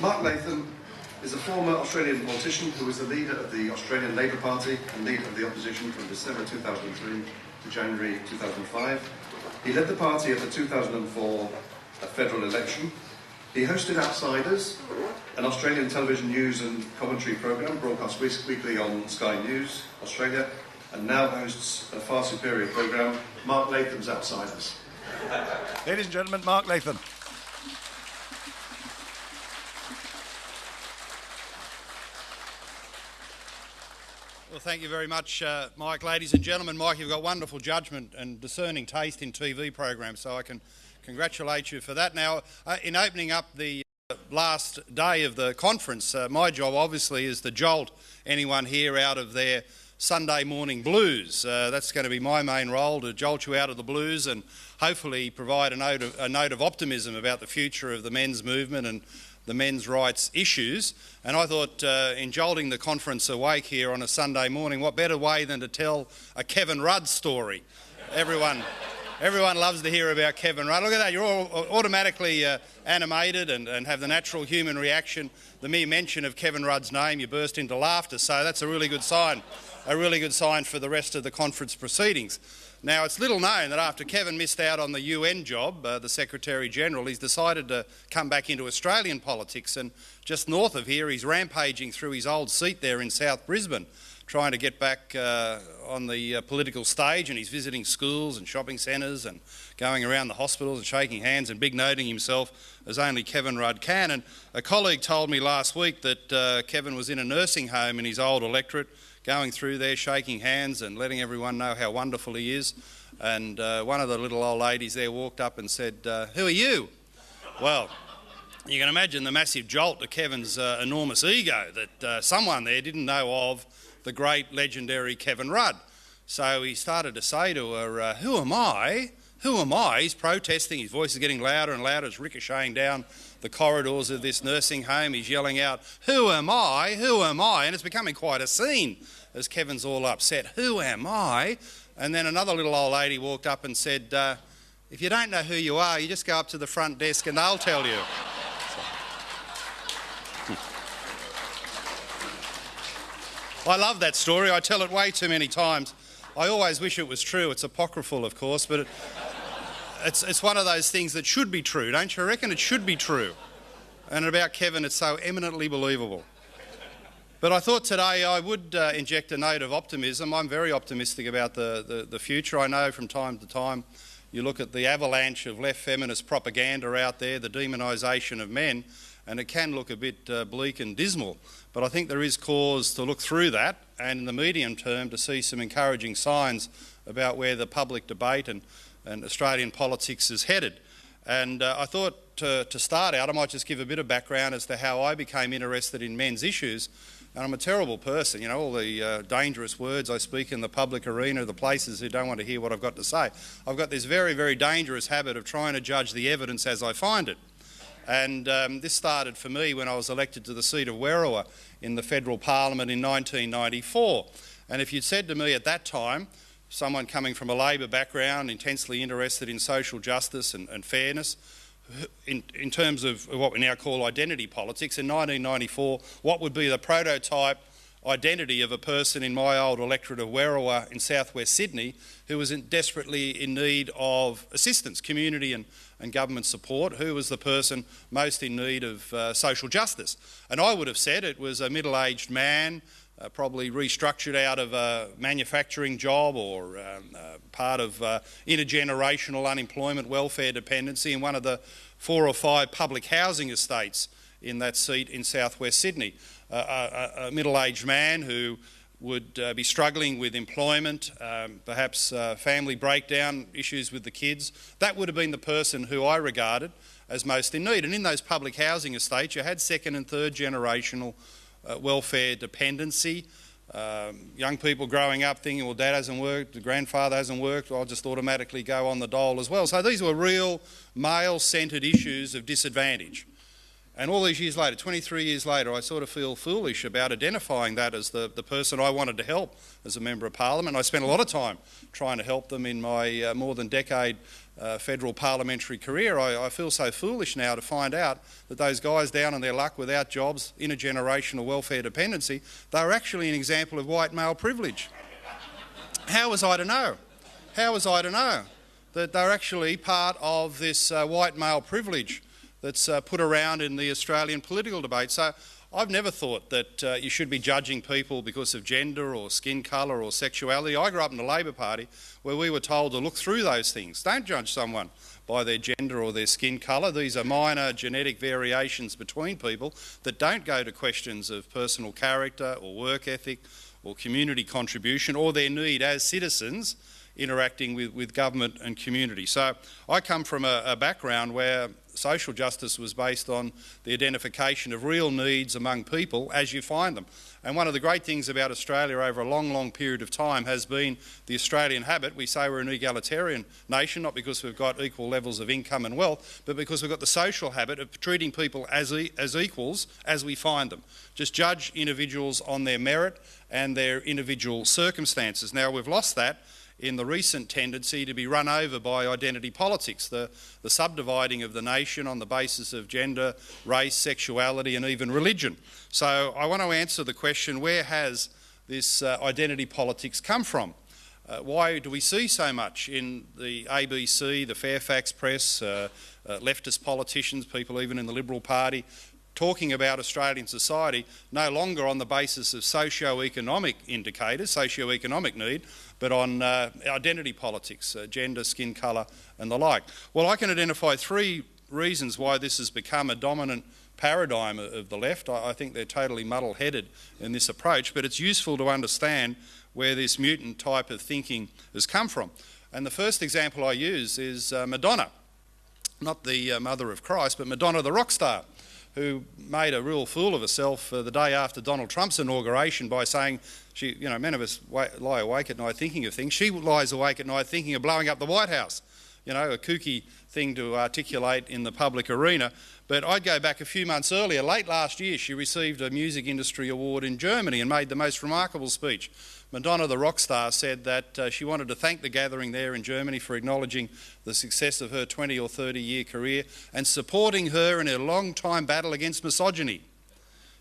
Mark Latham is a former Australian politician who was the leader of the Australian Labor Party and leader of the opposition from December 2003 to January 2005. He led the party at the 2004 federal election. He hosted Outsiders, an Australian television news and commentary programme broadcast weekly on Sky News Australia, and now hosts a far superior programme, Mark Latham's Outsiders. Ladies and gentlemen, Mark Latham. Well, thank you very much, Mike. Ladies and gentlemen, Mike, you've got wonderful judgment and discerning taste in TV programs, so I can congratulate you for that. Now, in opening up the last day of the conference, my job obviously is to jolt anyone here out of their Sunday morning blues. That's going to be my main role, to jolt you out of the blues and hopefully provide a note of optimism about the future of the men's movement and the men's rights issues. And I thought, in jolting the conference awake here on a Sunday morning, what better way than to tell a Kevin Rudd story? Everyone loves to hear about Kevin Rudd. Look at that, you're all automatically animated and have the natural human reaction. The mere mention of Kevin Rudd's name, you burst into laughter, so that's a really good sign for the rest of the conference proceedings. Now, it's little known that after Kevin missed out on the UN job, the Secretary-General, he's decided to come back into Australian politics, and just north of here he's rampaging through his old seat there in South Brisbane, trying to get back on the political stage, and he's visiting schools and shopping centres and going around the hospitals and shaking hands and big-noting himself as only Kevin Rudd can. And a colleague told me last week that Kevin was in a nursing home in his old electorate, going through there, shaking hands and letting everyone know how wonderful he is. And one of the little old ladies there walked up and said, "Who are you?" Well, you can imagine the massive jolt to Kevin's enormous ego that someone there didn't know of the great legendary Kevin Rudd. So he started to say to her, "Who am I? Who am I?" He's protesting, his voice is getting louder and louder, it's ricocheting down the corridors of this nursing home. He's yelling out, "Who am I? Who am I?" And it's becoming quite a scene as Kevin's all upset. "Who am I?" And then another little old lady walked up and said, "If you don't know who you are, you just go up to the front desk and they'll tell you." I love that story. I tell it way too many times. I always wish it was true. It's apocryphal, of course, but it's one of those things that should be true, don't you reckon? It should be true. And about Kevin, it's so eminently believable. But I thought today I would inject a note of optimism. I'm very optimistic about the future. I know from time to time you look at the avalanche of left feminist propaganda out there, the demonisation of men, and it can look a bit bleak and dismal. But I think there is cause to look through that and in the medium term to see some encouraging signs about where the public debate and Australian politics is headed. And I thought to start out I might just give a bit of background as to how I became interested in men's issues. And I'm a terrible person, you know, all the dangerous words I speak in the public arena, the places who don't want to hear what I've got to say. I've got this very, very dangerous habit of trying to judge the evidence as I find it. And this started for me when I was elected to the seat of Werriwa in the federal parliament in 1994. And if you'd said to me at that time, someone coming from a Labor background, intensely interested in social justice and fairness, in terms of what we now call identity politics, in 1994, what would be the prototype identity of a person in my old electorate of Werriwa in southwest Sydney who was desperately in need of assistance, community and government support, who was the person most in need of social justice? And I would have said it was a middle-aged man, probably restructured out of a manufacturing job or part of intergenerational unemployment welfare dependency in one of the 4 or 5 public housing estates in that seat in southwest Sydney. A middle-aged man who would be struggling with employment, perhaps family breakdown, issues with the kids. That would have been the person who I regarded as most in need. And in those public housing estates you had second and third generational welfare dependency, Young people growing up thinking, well, dad hasn't worked, the grandfather hasn't worked, I'll just automatically go on the dole as well. So these were real male-centred issues of disadvantage. And all these years later, 23 years later, I sort of feel foolish about identifying that as the person I wanted to help as a Member of Parliament. I spent a lot of time trying to help them in my more than decade federal parliamentary career. I feel so foolish now to find out that those guys down on their luck without jobs, intergenerational welfare dependency, they were actually an example of white male privilege. How was I to know? How was I to know that they're actually part of this white male privilege that's put around in the Australian political debate? So I've never thought that you should be judging people because of gender or skin colour or sexuality. I grew up in the Labor Party where we were told to look through those things. Don't judge someone by their gender or their skin colour. These are minor genetic variations between people that don't go to questions of personal character or work ethic or community contribution or their need as citizens interacting with government and community. So I come from a background where social justice was based on the identification of real needs among people as you find them. And one of the great things about Australia over a long, long period of time has been the Australian habit. We say we're an egalitarian nation, not because we've got equal levels of income and wealth, but because we've got the social habit of treating people as equals as we find them. Just judge individuals on their merit and their individual circumstances. Now, we've lost that in the recent tendency to be run over by identity politics, the subdividing of the nation on the basis of gender, race, sexuality and even religion. So I want to answer the question, where has this identity politics come from? Why do we see so much in the ABC, the Fairfax press, leftist politicians, people even in the Liberal Party, talking about Australian society no longer on the basis of socio-economic indicators, socio-economic need, but on identity politics, gender, skin colour and the like? Well, I can identify three reasons why this has become a dominant paradigm of the left. I think they're totally muddle-headed in this approach, but it's useful to understand where this mutant type of thinking has come from. And the first example I use is Madonna, not the mother of Christ, but Madonna the rock star, who made a real fool of herself the day after Donald Trump's inauguration by saying, many of us lie awake at night thinking of things. She lies awake at night thinking of blowing up the White House. A kooky thing to articulate in the public arena. But I'd go back a few months earlier, late last year, she received a music industry award in Germany and made the most remarkable speech. Madonna the rock star said that she wanted to thank the gathering there in Germany for acknowledging the success of her 20 or 30 year career and supporting her in her long time battle against misogyny.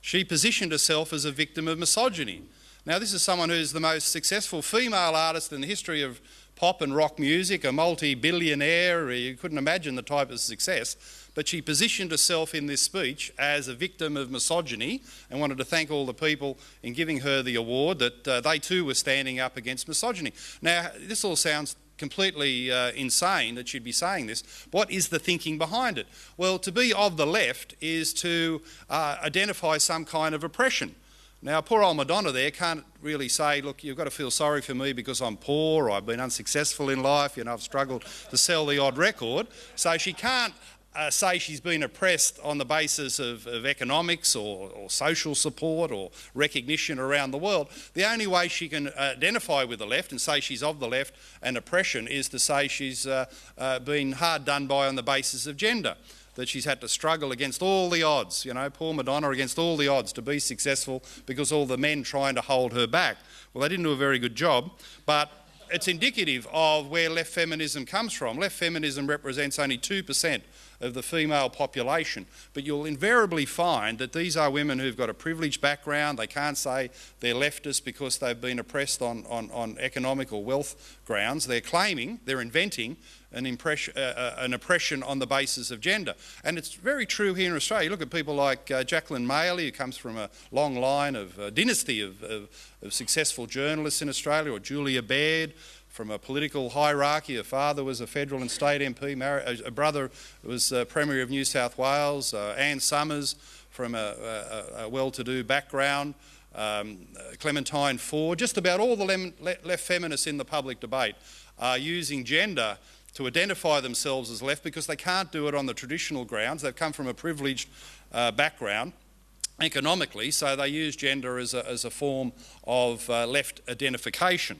She positioned herself as a victim of misogyny. Now, this is someone who's the most successful female artist in the history of pop and rock music, a multi-billionaire. You couldn't imagine the type of success. But she positioned herself in this speech as a victim of misogyny and wanted to thank all the people in giving her the award that they too were standing up against misogyny. Now, this all sounds completely insane that she'd be saying this. What is the thinking behind it? Well, to be of the left is to identify some kind of oppression. Now, poor old Madonna there can't really say, look, you've got to feel sorry for me because I'm poor or I've been unsuccessful in life, I've struggled to sell the odd record. So she can't say she's been oppressed on the basis of economics or social support or recognition around the world. The only way she can identify with the left and say she's of the left and oppression is to say she's been hard done by on the basis of gender, that she's had to struggle against all the odds, poor Madonna against all the odds to be successful because all the men trying to hold her back. Well, they didn't do a very good job, but it's indicative of where left feminism comes from. Left feminism represents only 2% of the female population, but you'll invariably find that these are women who've got a privileged background. They can't say they're leftists because they've been oppressed on economic or wealth grounds. They're inventing an oppression on the basis of gender. And it's very true here in Australia. You look at people like Jacqueline Maley, who comes from a long line of a dynasty of successful journalists in Australia, or Julia Baird, from a political hierarchy. Her father was a federal and state MP, a brother was Premier of New South Wales, Anne Summers from a well-to-do background, Clementine Ford. Just about all the left feminists in the public debate are using gender to identify themselves as left because they can't do it on the traditional grounds. They've come from a privileged background. economically, so they use gender as a form of left identification.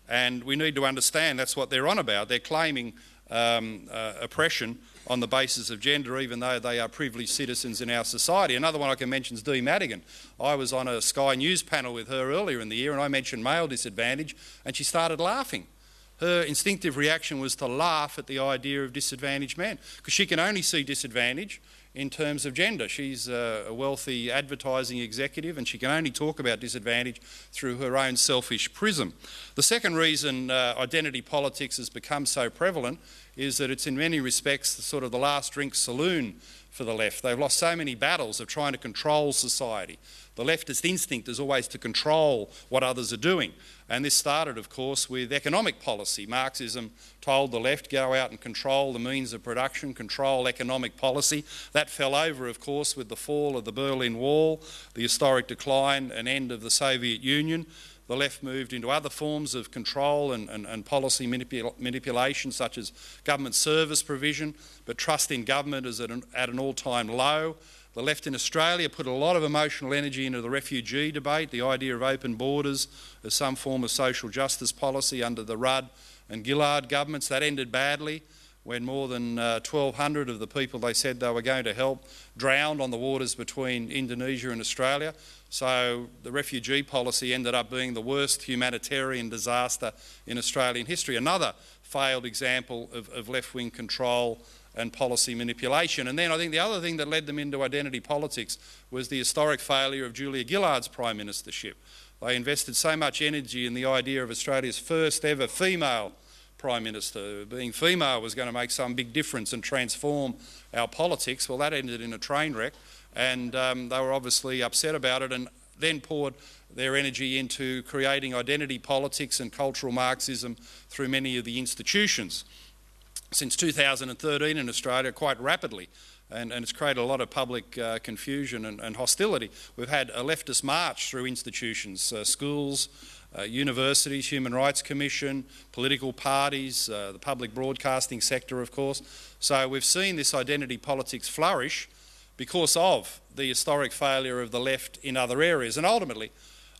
And we need to understand that's what they're on about. They're claiming oppression on the basis of gender, even though they are privileged citizens in our society. Another one I can mention is Dee Madigan. I was on a Sky News panel with her earlier in the year and I mentioned male disadvantage and she started laughing. Her instinctive reaction was to laugh at the idea of disadvantaged men because she can only see disadvantage in terms of gender. She's a wealthy advertising executive and she can only talk about disadvantage through her own selfish prism. The second reason identity politics has become so prevalent is that it's in many respects the sort of the last drink saloon for the left. They've lost so many battles of trying to control society. The leftist instinct is always to control what others are doing. And this started, of course, with economic policy. Marxism told the left, go out and control the means of production, control economic policy. That fell over, of course, with the fall of the Berlin Wall, the historic decline and end of the Soviet Union. The left moved into other forms of control and policy manipulation, such as government service provision, but trust in government is at an all-time low. The left in Australia put a lot of emotional energy into the refugee debate, the idea of open borders as some form of social justice policy under the Rudd and Gillard governments. That ended badly when more than 1,200 of the people they said they were going to help drowned on the waters between Indonesia and Australia. So the refugee policy ended up being the worst humanitarian disaster in Australian history. Another failed example of left-wing control and policy manipulation. And then I think the other thing that led them into identity politics was the historic failure of Julia Gillard's prime ministership. They invested so much energy in the idea of Australia's first ever female Prime Minister. Being female was going to make some big difference and transform our politics. Well, that ended in a train wreck and they were obviously upset about it and then poured their energy into creating identity politics and cultural Marxism through many of the institutions. Since 2013 in Australia, quite rapidly, and it's created a lot of public confusion and hostility. We've had a leftist march through institutions, schools, universities, Human Rights Commission, political parties, the public broadcasting sector, of course. So we've seen this identity politics flourish because of the historic failure of the left in other areas. And ultimately,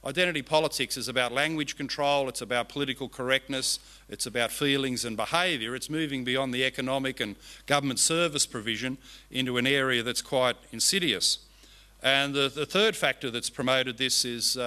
identity politics is about language control, it's about political correctness, it's about feelings and behaviour. It's moving beyond the economic and government service provision into an area that's quite insidious. And the third factor that's promoted this is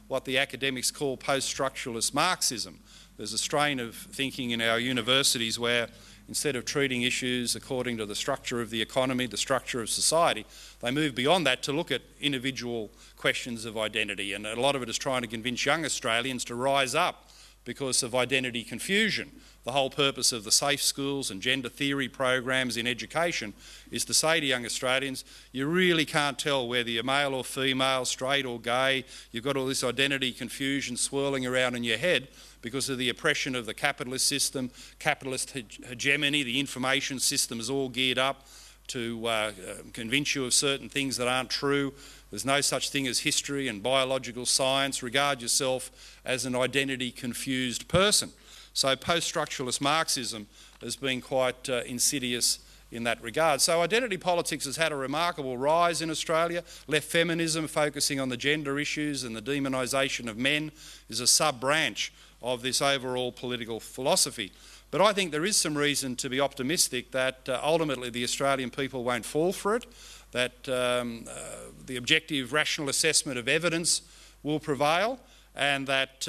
what the academics call post-structuralist Marxism. There's a strain of thinking in our universities where instead of treating issues according to the structure of the economy, the structure of society, they move beyond that to look at individual questions of identity. And a lot of it is trying to convince young Australians to rise up because of identity confusion. The whole purpose of the safe schools and gender theory programs in education is to say to young Australians, you really can't tell whether you're male or female, straight or gay. You've got all this identity confusion swirling around in your head because of the oppression of the capitalist system, capitalist hegemony. The information system is all geared up to convince you of certain things that aren't true. There's no such thing as history and biological science. Regard yourself as an identity confused person. So post-structuralist Marxism has been quite insidious in that regard. So identity politics has had a remarkable rise in Australia. Left feminism, focusing on the gender issues and the demonisation of men, is a sub-branch of this overall political philosophy. But I think there is some reason to be optimistic that ultimately the Australian people won't fall for it, that the objective rational assessment of evidence will prevail, and that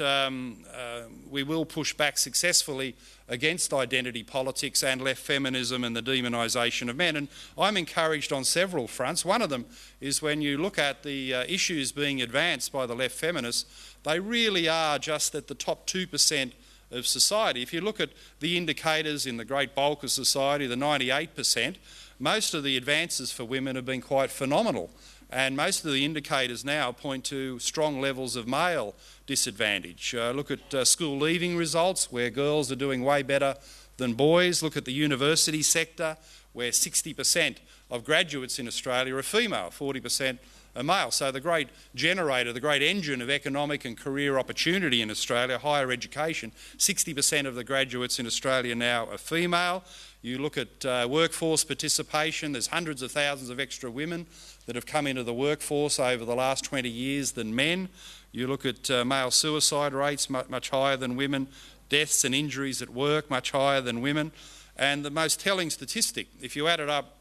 we will push back successfully against identity politics and left feminism and the demonisation of men. And I'm encouraged on several fronts. One of them is when you look at the issues being advanced by the left feminists, they really are just at the top 2% of society. If you look at the indicators in the great bulk of society, the 98%, most of the advances for women have been quite phenomenal. And most of the indicators now point to strong levels of male disadvantage. Look at school leaving results, where girls are doing way better than boys. Look at the university sector, where 60% of graduates in Australia are female, 40% are male. So the great generator, the great engine of economic and career opportunity in Australia, higher education, 60% of the graduates in Australia now are female. You look at workforce participation, there's hundreds of thousands of extra women that have come into the workforce over the last 20 years than men. You look at male suicide rates, much higher than women, deaths and injuries at work, much higher than women. And the most telling statistic, if you added up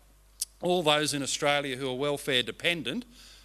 all those in Australia who are welfare dependent,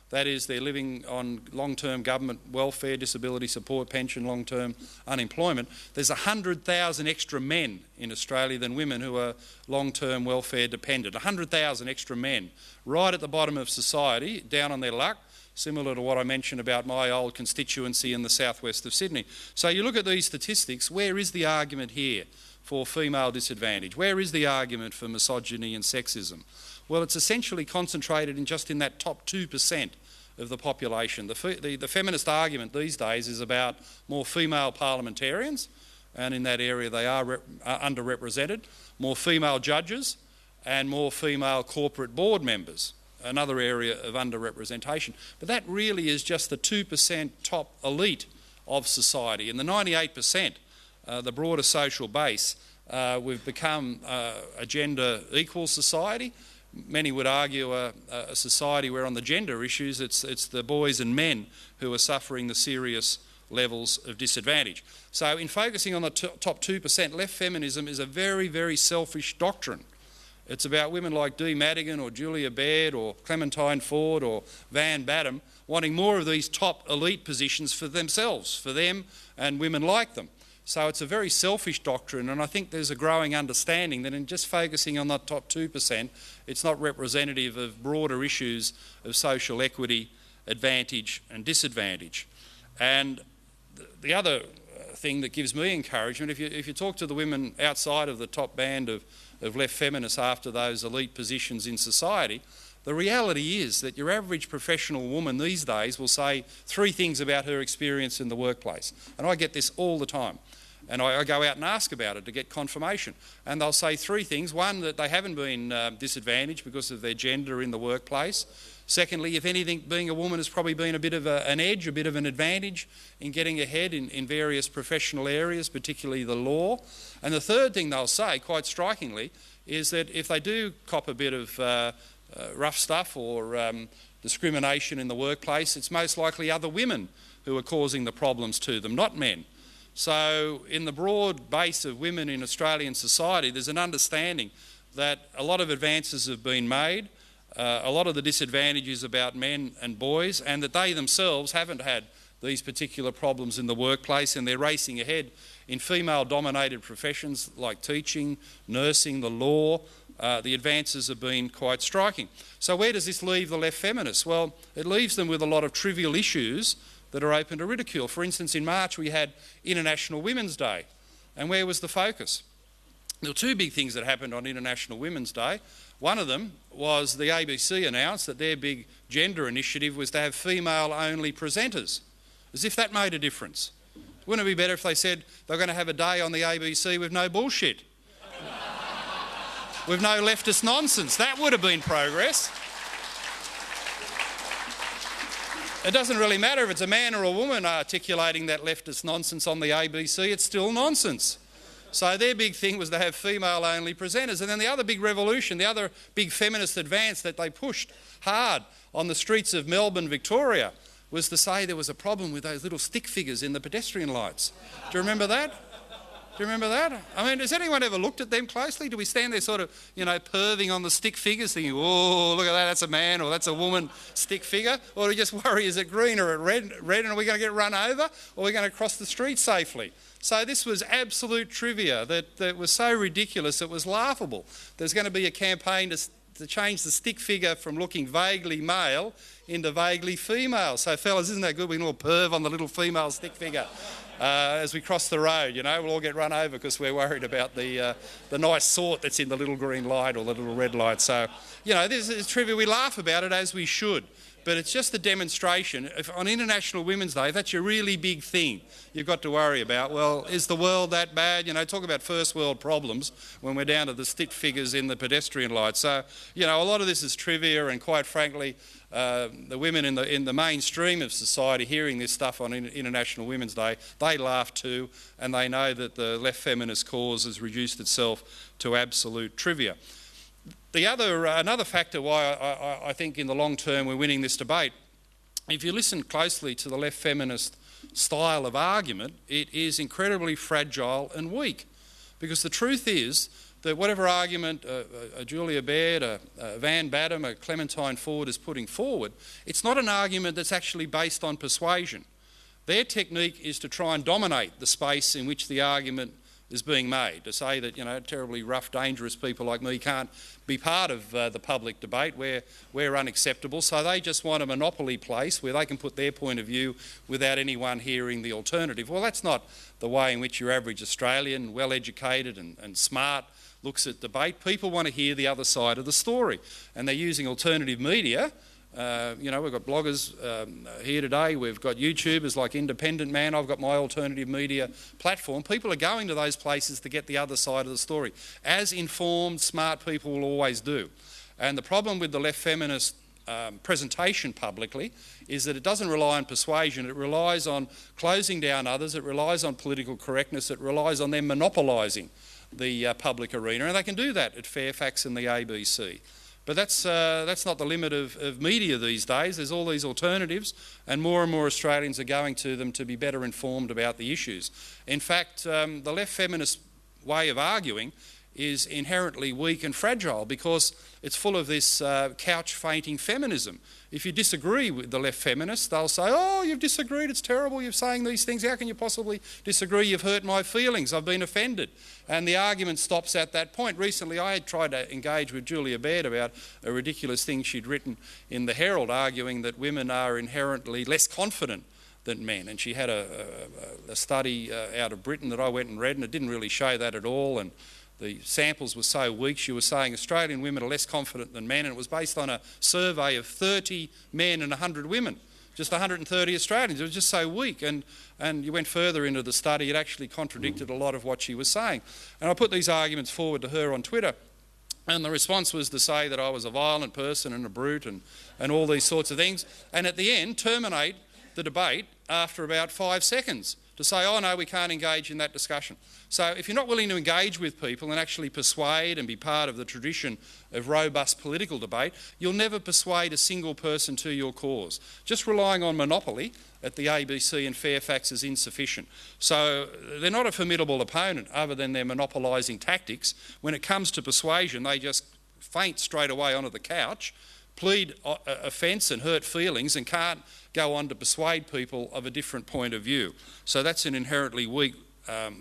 that is, they're living on long-term government welfare, disability support, pension, long-term unemployment, there's 100,000 extra men in Australia than women who are long-term welfare dependent. 100,000 extra men, right at the bottom of society, down on their luck, similar to what I mentioned about my old constituency in the southwest of Sydney. So you look at these statistics, where is the argument here for female disadvantage? Where is the argument for misogyny and sexism? Well, it's essentially concentrated in just in that top 2% of the population. The feminist argument these days is about more female parliamentarians, and in that area they are underrepresented, more female judges and more female corporate board members, another area of underrepresentation. But that really is just the 2% top elite of society. In the 98%, the broader social base, we've become a gender equal society. Many would argue a society where on the gender issues it's the boys and men who are suffering the serious levels of disadvantage. So in focusing on the top 2%, left feminism is a very, very selfish doctrine. It's about women like Dee Madigan or Julia Baird or Clementine Ford or Van Badham wanting more of these top elite positions for themselves, for them and women like them. So it's a very selfish doctrine, and I think there's a growing understanding that in just focusing on the top 2%, it's not representative of broader issues of social equity, advantage and disadvantage. And the other thing that gives me encouragement, if you talk to the women outside of the top band of left feminists after those elite positions in society, the reality is that your average professional woman these days will say 3 things about her experience in the workplace. And I get this all the time. And I go out and ask about it to get confirmation. And they'll say 3 things. One, that they haven't been disadvantaged because of their gender in the workplace. Secondly, if anything, being a woman has probably been a bit of an edge, a bit of an advantage in getting ahead in various professional areas, particularly the law. And the third thing they'll say, quite strikingly, is that if they do cop a bit of rough stuff or discrimination in the workplace, it's most likely other women who are causing the problems to them, not men. So in the broad base of women in Australian society, there's an understanding that a lot of advances have been made, a lot of the disadvantages about men and boys, and that they themselves haven't had these particular problems in the workplace, and they're racing ahead in female-dominated professions like teaching, nursing, the law. The advances have been quite striking. So where does this leave the left feminists? Well, it leaves them with a lot of trivial issues that are open to ridicule. For instance, in March we had International Women's Day, and where was the focus? There were 2 big things that happened on International Women's Day. One of them was the ABC announced that their big gender initiative was to have female-only presenters, as if that made a difference. Wouldn't it be better if they said they're going to have a day on the ABC with no bullshit, with no leftist nonsense? That would have been progress. It doesn't really matter if it's a man or a woman articulating that leftist nonsense on the ABC, it's still nonsense. So their big thing was to have female-only presenters. And then the other big revolution, the other big feminist advance that they pushed hard on the streets of Melbourne, Victoria, was to say there was a problem with those little stick figures in the pedestrian lights. Do you remember that? Do you remember that? I mean, has anyone ever looked at them closely? Do we stand there sort of, perving on the stick figures thinking, oh, look at that, that's a man or that's a woman stick figure? Or do we just worry, is it green or red and are we going to get run over or are we going to cross the street safely? So this was absolute trivia that was so ridiculous it was laughable. There's going to be a campaign to change the stick figure from looking vaguely male into vaguely female. So fellas, isn't that good? We can all perv on the little female stick figure. As we cross the road, we'll all get run over because we're worried about the nice sort that's in the little green light or the little red light. So, this is trivia. We laugh about it as we should, but it's just a demonstration. If on International Women's Day, that's a really big thing you've got to worry about. Well, is the world that bad? Talk about first world problems when we're down to the stick figures in the pedestrian light. So, a lot of this is trivia, and quite frankly, the women in the mainstream of society hearing this stuff on International Women's Day, they laugh too, and they know that the left feminist cause has reduced itself to absolute trivia. Another factor why I think in the long term we're winning this debate, if you listen closely to the left feminist style of argument, it is incredibly fragile and weak. Because the truth is that whatever argument a Julia Baird, a Van Badham, a Clementine Ford is putting forward, it's not an argument that's actually based on persuasion. Their technique is to try and dominate the space in which the argument is being made, to say that, terribly rough, dangerous people like me can't be part of the public debate, we're unacceptable, so they just want a monopoly place where they can put their point of view without anyone hearing the alternative. Well, that's not the way in which your average Australian, well-educated and smart, looks at debate. People want to hear the other side of the story, and they're using alternative media. We've got bloggers here today, we've got YouTubers like Independent Man, I've got my alternative media platform. People are going to those places to get the other side of the story, as informed, smart people will always do. And the problem with the left feminist presentation publicly is that it doesn't rely on persuasion, it relies on closing down others, it relies on political correctness, it relies on them monopolising the public arena, and they can do that at Fairfax and the ABC. But that's not the limit of media these days. There's all these alternatives, and more Australians are going to them to be better informed about the issues. In fact, the left feminist way of arguing is inherently weak and fragile because it's full of this couch-fainting feminism. If you disagree with the left feminists, they'll say, oh, you've disagreed, it's terrible, you're saying these things, how can you possibly disagree, you've hurt my feelings, I've been offended. And the argument stops at that point. Recently I had tried to engage with Julia Baird about a ridiculous thing she'd written in the Herald, arguing that women are inherently less confident than men. And she had a study out of Britain that I went and read, and it didn't really show that at all. And the samples were so weak, she was saying Australian women are less confident than men, and it was based on a survey of 30 men and 100 women, just 130 Australians. It was just so weak, and you went further into the study, it actually contradicted a lot of what she was saying. And I put these arguments forward to her on Twitter, and the response was to say that I was a violent person and a brute and all these sorts of things, and at the end terminate the debate after about 5 seconds to say, oh no, we can't engage in that discussion. So if you're not willing to engage with people and actually persuade and be part of the tradition of robust political debate, you'll never persuade a single person to your cause. Just relying on monopoly at the ABC and Fairfax is insufficient. So they're not a formidable opponent other than their monopolising tactics. When it comes to persuasion, they just faint straight away onto the couch, plead offence and hurt feelings, and can't go on to persuade people of a different point of view. So that's an inherently weak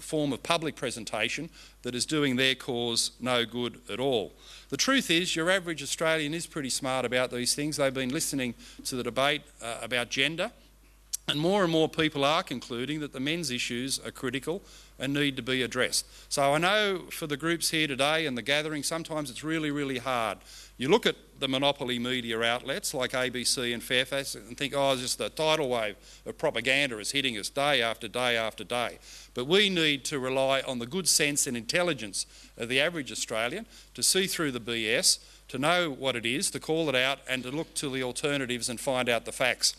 form of public presentation that is doing their cause no good at all. The truth is, your average Australian is pretty smart about these things. They've been listening to the debate about gender, and more people are concluding that the men's issues are critical and need to be addressed. So I know for the groups here today and the gathering, sometimes it's really, really hard. You look at the monopoly media outlets like ABC and Fairfax and think, oh, just a tidal wave of propaganda is hitting us day after day after day. But we need to rely on the good sense and intelligence of the average Australian to see through the BS, to know what it is, to call it out, and to look to the alternatives and find out the facts.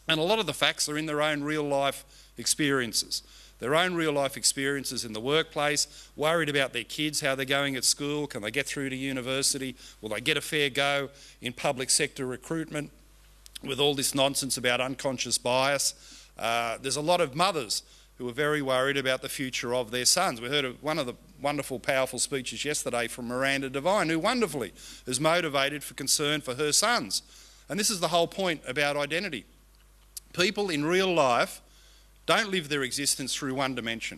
And a lot of the facts are in their own real life experiences. Their own real life experiences in the workplace, worried about their kids, how they're going at school, can they get through to university, will they get a fair go in public sector recruitment, with all this nonsense about unconscious bias. There's a lot of mothers who are very worried about the future of their sons. We heard one of the wonderful, powerful speeches yesterday from Miranda Devine, who wonderfully is motivated for concern for her sons. And this is the whole point about identity. People in real life don't live their existence through one dimension.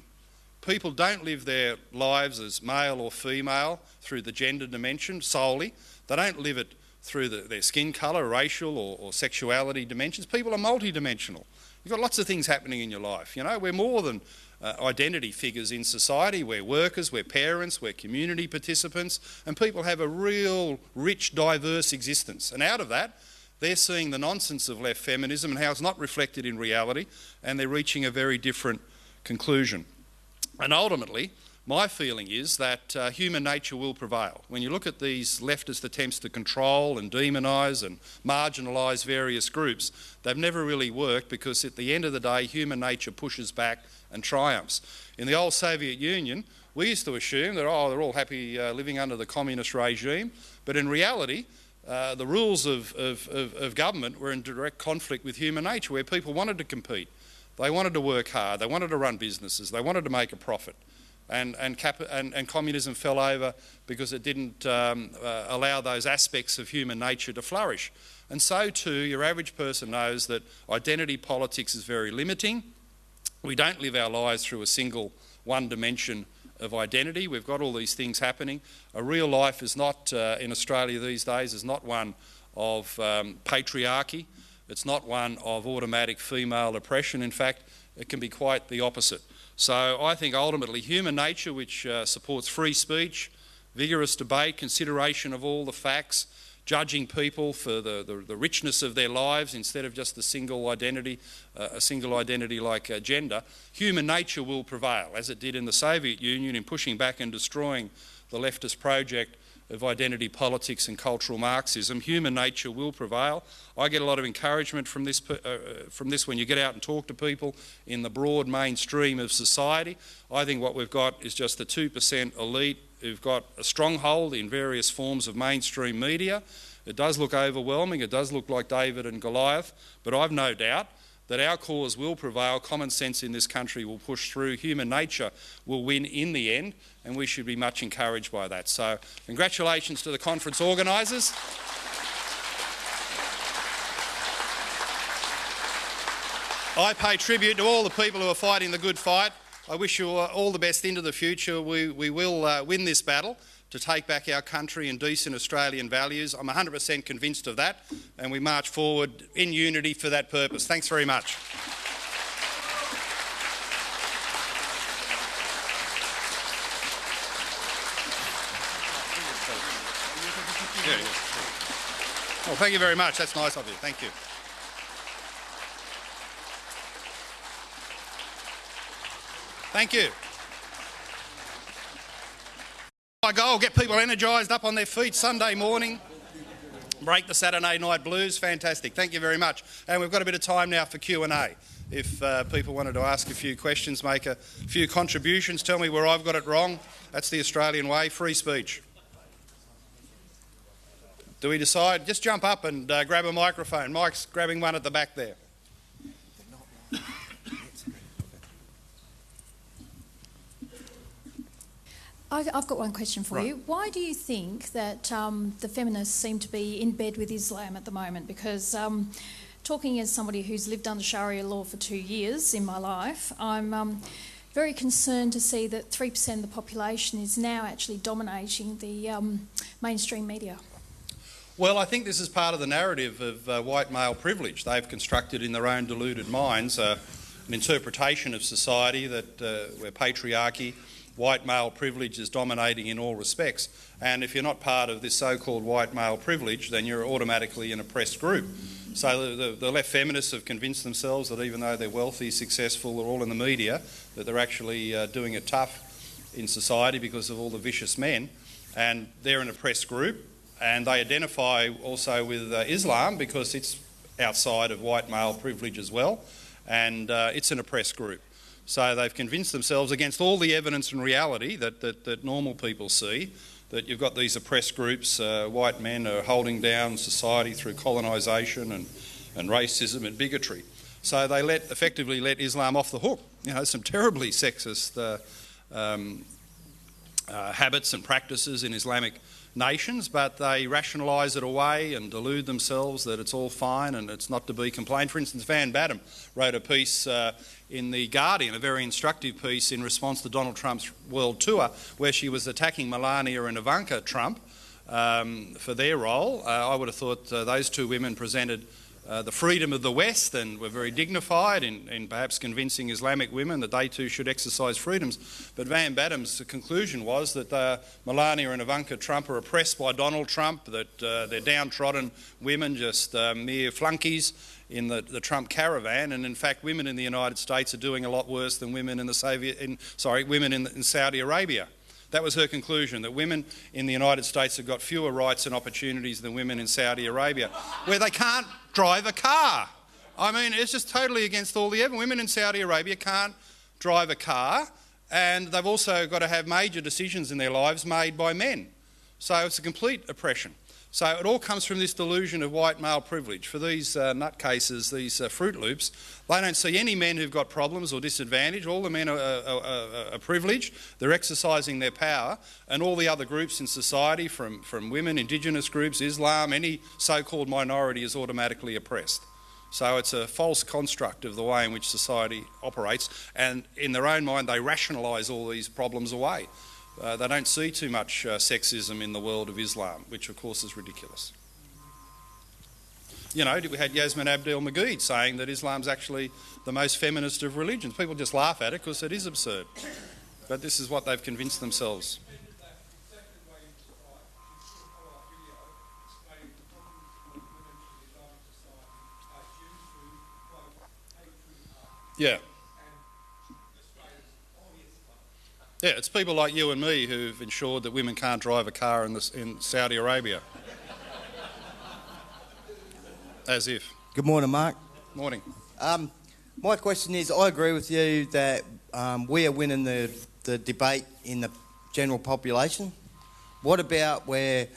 People don't live their lives as male or female through the gender dimension solely. They don't live it through their skin colour, racial or sexuality dimensions. People are multidimensional. You've got lots of things happening in your life. You know, we're more than identity figures in society. We're workers, we're parents, we're community participants, and people have a real rich, diverse existence. And out of that, they're seeing the nonsense of left feminism and how it's not reflected in reality, and they're reaching a very different conclusion. And ultimately, my feeling is that human nature will prevail. When you look at these leftist attempts to control and demonise and marginalise various groups, they've never really worked, because at the end of the day, human nature pushes back and triumphs. In the old Soviet Union, we used to assume that, they're all happy living under the communist regime, but in reality, the rules of government were in direct conflict with human nature, where people wanted to compete. They wanted to work hard, they wanted to run businesses, they wanted to make a profit. And communism fell over because it didn't allow those aspects of human nature to flourish. And so too, your average person knows that identity politics is very limiting. We don't live our lives through a single one dimension of identity. We've got all these things happening. A real life is not, in Australia these days, is not one of patriarchy. It's not one of automatic female oppression. In fact, it can be quite the opposite. So I think ultimately human nature, which supports free speech, vigorous debate, consideration of all the facts, judging people for the richness of their lives instead of just a single identity like gender, human nature will prevail, as it did in the Soviet Union in pushing back and destroying the leftist project of identity politics and cultural Marxism. Human nature will prevail. I get a lot of encouragement from this when you get out and talk to people in the broad mainstream of society. I think what we've got is just the 2% elite who've got a stronghold in various forms of mainstream media. It does look overwhelming, it does look like David and Goliath, but I've no doubt that our cause will prevail, common sense in this country will push through, human nature will win in the end, and we should be much encouraged by that. So congratulations to the conference organisers. I pay tribute to all the people who are fighting the good fight. I wish you all the best into the future. We will win this battle to take back our country and decent Australian values. I'm 100% convinced of that, and we march forward in unity for that purpose. Thanks very much. Well, thank you very much. That's nice of you. Thank you. Thank you. My goal, get people energised, up on their feet Sunday morning, break the Saturday night blues. Fantastic. Thank you very much. And we've got a bit of time now for Q&A. If people wanted to ask a few questions, make a few contributions, tell me where I've got it wrong. That's the Australian way, free speech. Do we decide? Just jump up and grab a microphone. Mike's grabbing one at the back there. I've got one question for you. Why do you think that the feminists seem to be in bed with Islam at the moment? Because talking as somebody who's lived under Sharia law for 2 years in my life, I'm very concerned to see that 3% of the population is now actually dominating the mainstream media. Well, I think this is part of the narrative of white male privilege. They've constructed in their own deluded minds an interpretation of society that where patriarchy, white male privilege is dominating in all respects. And if you're not part of this so-called white male privilege, then you're automatically an oppressed group. So the left feminists have convinced themselves that even though they're wealthy, successful, they're all in the media, that they're actually doing it tough in society because of all the vicious men. And they're an oppressed group. And they identify also with Islam because it's outside of white male privilege as well. And it's an oppressed group. So they've convinced themselves against all the evidence and reality that normal people see, that you've got these oppressed groups, white men are holding down society through colonisation and racism and bigotry. So they effectively let Islam off the hook. You know, some terribly sexist habits and practices in Islamic nations, but they rationalise it away and delude themselves that it's all fine and it's not to be complained. For instance, Van Batten wrote a piece in The Guardian, a very instructive piece in response to Donald Trump's world tour, where she was attacking Melania and Ivanka Trump for their role. I would have thought those two women presented the freedom of the West and were very dignified in perhaps convincing Islamic women that they too should exercise freedoms. But Van Batten's conclusion was that Melania and Ivanka Trump are oppressed by Donald Trump, that they're downtrodden women, just mere flunkies in the Trump caravan, and in fact women in the United States are doing a lot worse than women in in Saudi Arabia. That was her conclusion, that women in the United States have got fewer rights and opportunities than women in Saudi Arabia, where they can't drive a car. I mean, it's just totally against all the evidence. Women in Saudi Arabia can't drive a car, and they've also got to have major decisions in their lives made by men. So it's a complete oppression. So it all comes from this delusion of white male privilege. For these nutcases, these Fruit Loops, they don't see any men who've got problems or disadvantage. All the men are privileged, they're exercising their power, and all the other groups in society, from women, Indigenous groups, Islam, any so-called minority is automatically oppressed. So it's a false construct of the way in which society operates, and in their own mind they rationalise all these problems away. They don't see too much sexism in the world of Islam, which of course is ridiculous. You know, we had Yasmin Abdel-Magid saying that Islam's actually the most feminist of religions. People just laugh at it because it is absurd. But this is what they've convinced themselves. Yeah. Yeah, it's people like you and me who've ensured that women can't drive a car in Saudi Arabia. As if. Good morning, Mark. Morning. My question is, I agree with you that we are winning the debate in the general population. What about where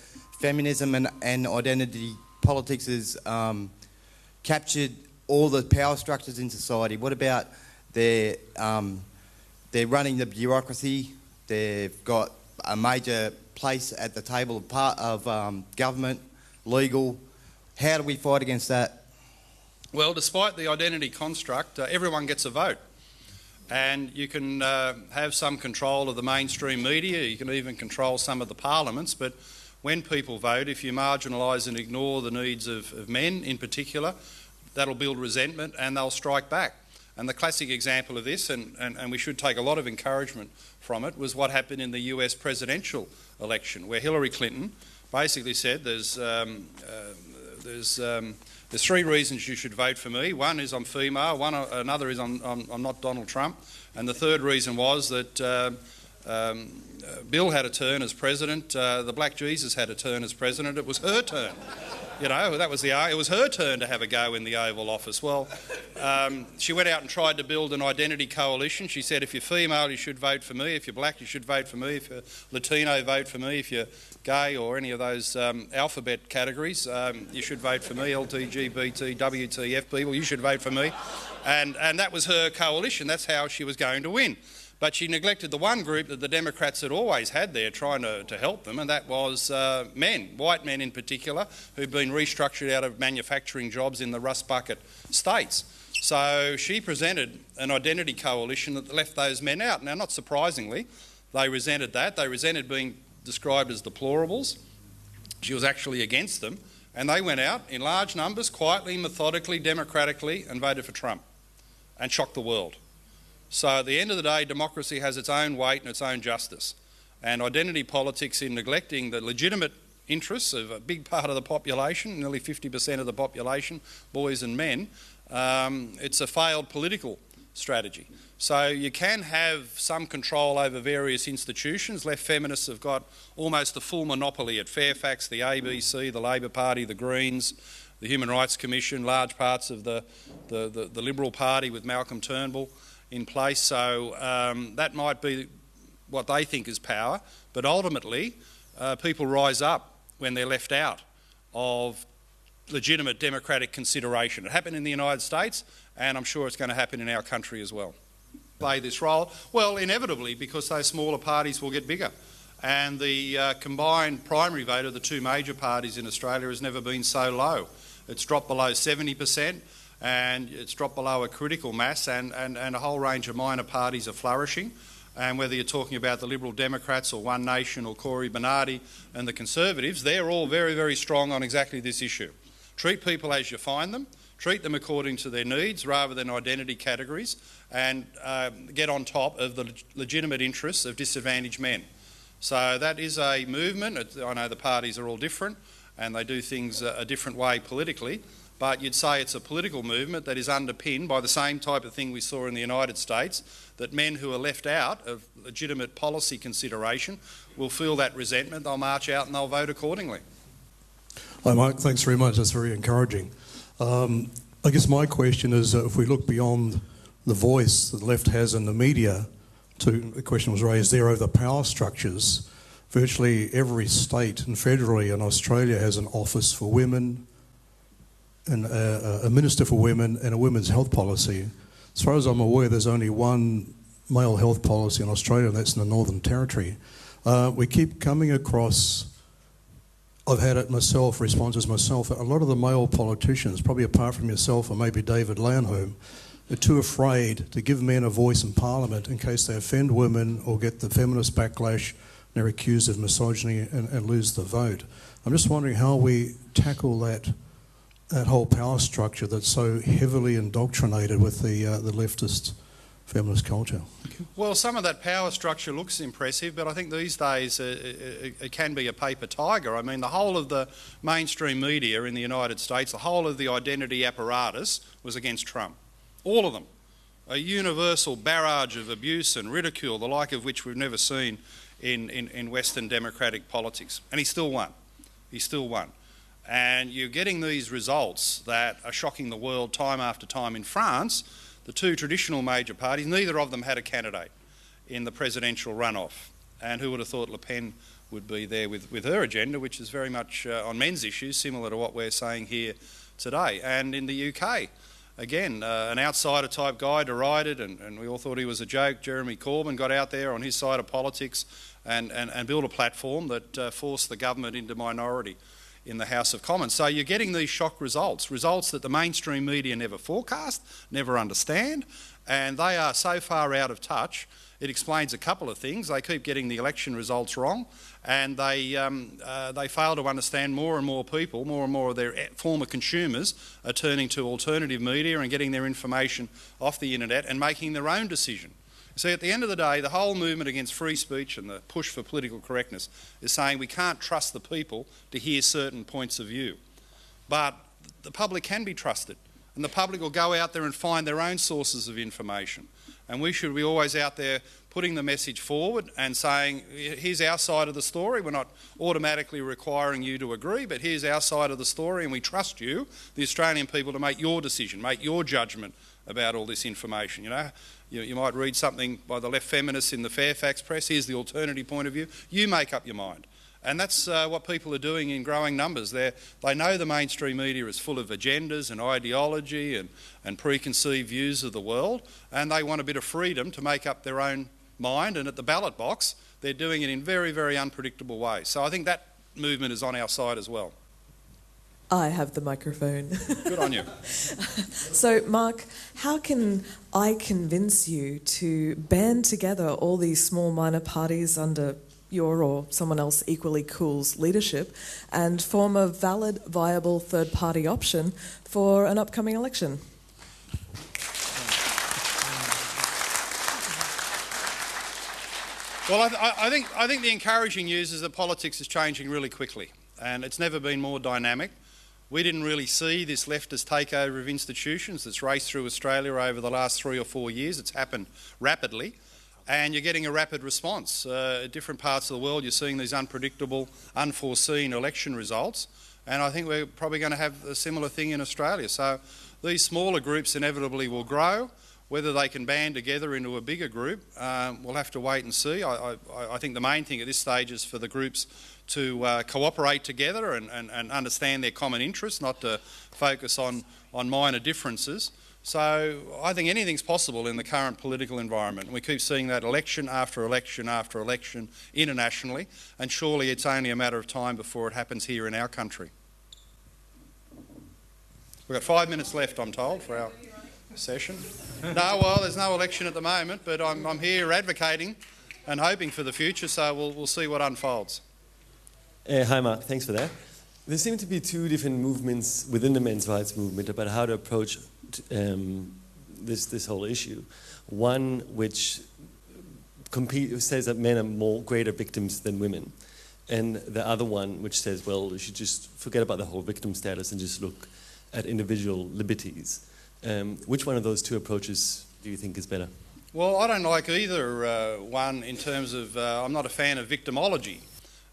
feminism and identity politics has captured all the power structures in society? What about they're running the bureaucracy, they've got a major place at the table of government, legal. How do we fight against that? Well, despite the identity construct, everyone gets a vote. And you can have some control of the mainstream media, you can even control some of the parliaments, but when people vote, if you marginalise and ignore the needs of men in particular, that'll build resentment and they'll strike back. And the classic example of this, and we should take a lot of encouragement from it, was what happened in the US presidential election, where Hillary Clinton basically said there's three reasons you should vote for me. One is I'm female, another is I'm not Donald Trump, and the third reason was that Bill had a turn as president, the black Jesus had a turn as president, it was her turn. You know, that was it was her turn to have a go in the Oval Office. Well, she went out and tried to build an identity coalition. She said, if you're female, you should vote for me. If you're black, you should vote for me. If you're Latino, vote for me. If you're gay or any of those alphabet categories, you should vote for me. LGBT, WTF people, you should vote for me. And that was her coalition. That's how she was going to win. But she neglected the one group that the Democrats had always had there trying to help them, and that was men, white men in particular, who'd been restructured out of manufacturing jobs in the Rust Bucket states. So she presented an identity coalition that left those men out. Now, not surprisingly, they resented that. They resented being described as deplorables. She was actually against them, and they went out in large numbers, quietly, methodically, democratically, and voted for Trump and shocked the world. So at the end of the day, democracy has its own weight and its own justice. And identity politics, in neglecting the legitimate interests of a big part of the population, nearly 50% of the population, boys and men, it's a failed political strategy. So you can have some control over various institutions. Left feminists have got almost a full monopoly at Fairfax, the ABC, the Labor Party, the Greens, the Human Rights Commission, large parts of the Liberal Party with Malcolm Turnbull in place. So that might be what they think is power, but ultimately people rise up when they're left out of legitimate democratic consideration. It happened in the United States, and I'm sure it's going to happen in our country as well. Play this role? Well, inevitably, because those smaller parties will get bigger. And the combined primary vote of the two major parties in Australia has never been so low. It's dropped below 70%. And it's dropped below a critical mass, and a whole range of minor parties are flourishing. And whether you're talking about the Liberal Democrats or One Nation or Cory Bernardi and the Conservatives, they're all very, very strong on exactly this issue. Treat people as you find them, treat them according to their needs rather than identity categories, and get on top of the legitimate interests of disadvantaged men. So that is a movement. I know the parties are all different and they do things a different way politically, but you'd say it's a political movement that is underpinned by the same type of thing we saw in the United States, that men who are left out of legitimate policy consideration will feel that resentment, they'll march out and they'll vote accordingly. Hi Mark, thanks very much, that's very encouraging. I guess my question is, if we look beyond the voice that the left has in the media, the question was raised there over the power structures. Virtually every state and federally in Australia has an office for women, and a minister for women, and a women's health policy. As far as I'm aware, there's only one male health policy in Australia, and that's in the Northern Territory. We keep coming across, I've had it myself, responses myself, a lot of the male politicians, probably apart from yourself or maybe David Lanholm, are too afraid to give men a voice in Parliament in case they offend women or get the feminist backlash, they're accused of misogyny and lose the vote. I'm just wondering how we tackle that whole power structure that's so heavily indoctrinated with the leftist feminist culture. Well, some of that power structure looks impressive, but I think these days it can be a paper tiger. I mean, the whole of the mainstream media in the United States, the whole of the identity apparatus was against Trump. All of them. A universal barrage of abuse and ridicule, the like of which we've never seen in Western democratic politics. And he still won. He still won. And you're getting these results that are shocking the world time after time. In France, the two traditional major parties, neither of them had a candidate in the presidential runoff. And who would have thought Le Pen would be there with her agenda, which is very much on men's issues, similar to what we're saying here today. And in the UK, again, an outsider-type guy derided, and we all thought he was a joke. Jeremy Corbyn got out there on his side of politics and built a platform that forced the government into minority in the House of Commons. So you're getting these shock results that the mainstream media never forecast, never understand, and they are so far out of touch. It explains a couple of things. They keep getting the election results wrong, and they fail to understand more and more people, more and more of their former consumers are turning to alternative media and getting their information off the internet and making their own decision. See, at the end of the day, the whole movement against free speech and the push for political correctness is saying we can't trust the people to hear certain points of view. But the public can be trusted, and the public will go out there and find their own sources of information. And we should be always out there putting the message forward and saying, here's our side of the story. We're not automatically requiring you to agree, but here's our side of the story, and we trust you, the Australian people, to make your decision, make your judgment about all this information. You know, you might read something by the left feminists in the Fairfax press. Here's the alternative point of view. You make up your mind. And that's what people are doing in growing numbers. They know the mainstream media is full of agendas and ideology and preconceived views of the world, and they want a bit of freedom to make up their own mind, and at the ballot box they're doing it in very, very unpredictable ways. So I think that movement is on our side as well. I have the microphone. Good on you. So, Mark, how can I convince you to band together all these small minor parties under your or someone else equally cool's leadership and form a valid, viable third-party option for an upcoming election? Well, I think the encouraging news is that politics is changing really quickly, and it's never been more dynamic. We didn't really see this leftist takeover of institutions that's raced through Australia over the last 3 or 4 years. It's happened rapidly, and you're getting a rapid response. At different parts of the world, you're seeing these unpredictable, unforeseen election results, and I think we're probably going to have a similar thing in Australia. So these smaller groups inevitably will grow. Whether they can band together into a bigger group, we'll have to wait and see. I think the main thing at this stage is for the groups to cooperate together and understand their common interests, not to focus on minor differences. So I think anything's possible in the current political environment. We keep seeing that election after election after election internationally, and surely it's only a matter of time before it happens here in our country. We've got 5 minutes left, I'm told, for our session. No, well, there's no election at the moment, but I'm here advocating and hoping for the future, so we'll see what unfolds. Hi, Mark. Thanks for that. There seem to be two different movements within the men's rights movement about how to approach this whole issue. One which says that men are greater victims than women, and the other one which says, well, you should just forget about the whole victim status and just look at individual liberties. Which one of those two approaches do you think is better? Well, I don't like either one in terms of, I'm not a fan of victimology.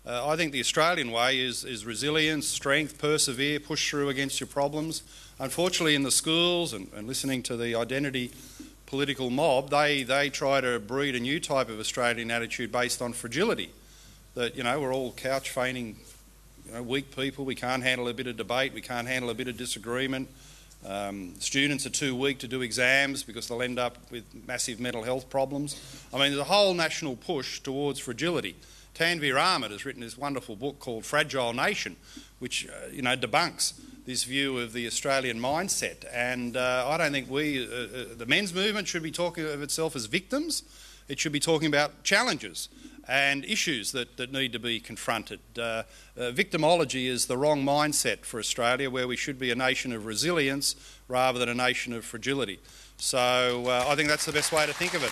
I think the Australian way is resilience, strength, persevere, push through against your problems. Unfortunately, in the schools and listening to the identity political mob, they try to breed a new type of Australian attitude based on fragility. That, we're all couch feigning, weak people. We can't handle a bit of debate. We can't handle a bit of disagreement. Students are too weak to do exams because they'll end up with massive mental health problems. I mean, there's a whole national push towards fragility. Tanveer Ahmed has written this wonderful book called Fragile Nation, which, debunks this view of the Australian mindset. And I don't think the men's movement should be talking of itself as victims. It should be talking about challenges and issues that need to be confronted. Victimology is the wrong mindset for Australia, where we should be a nation of resilience rather than a nation of fragility. So I think that's the best way to think of it.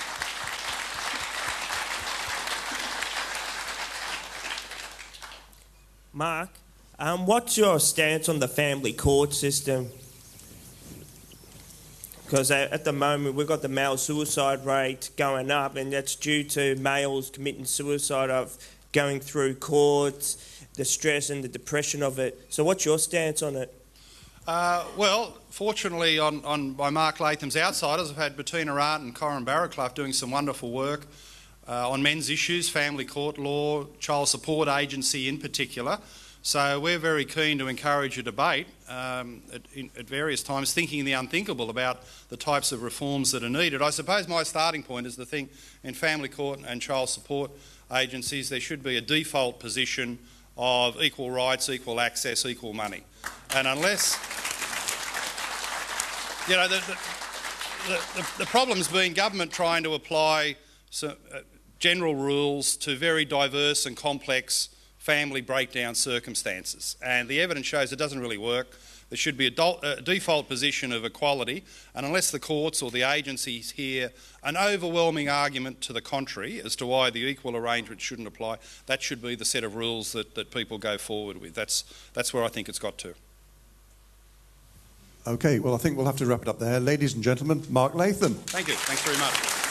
Mark, what's your stance on the family court system? Because at the moment we've got the male suicide rate going up, and that's due to males committing suicide of going through courts, the stress and the depression of it. So what's your stance on it? Well, fortunately by Mark Latham's Outsiders, I've had Bettina Art and Corin Barraclough doing some wonderful work on men's issues, family court law, child support agency in particular. So we're very keen to encourage a debate at various times, thinking the unthinkable about the types of reforms that are needed. I suppose my starting point is to think in family court and child support agencies there should be a default position of equal rights, equal access, equal money. And unless, the problem's been government trying to apply some, general rules to very diverse and complex family breakdown circumstances, and the evidence shows it doesn't really work. There should be a default position of equality, and unless the courts or the agencies hear an overwhelming argument to the contrary as to why the equal arrangement shouldn't apply, that should be the set of rules that people go forward with. That's where I think it's got to. Okay, well, I think we'll have to wrap it up there. Ladies and gentlemen, Mark Latham. Thank you. Thanks very much.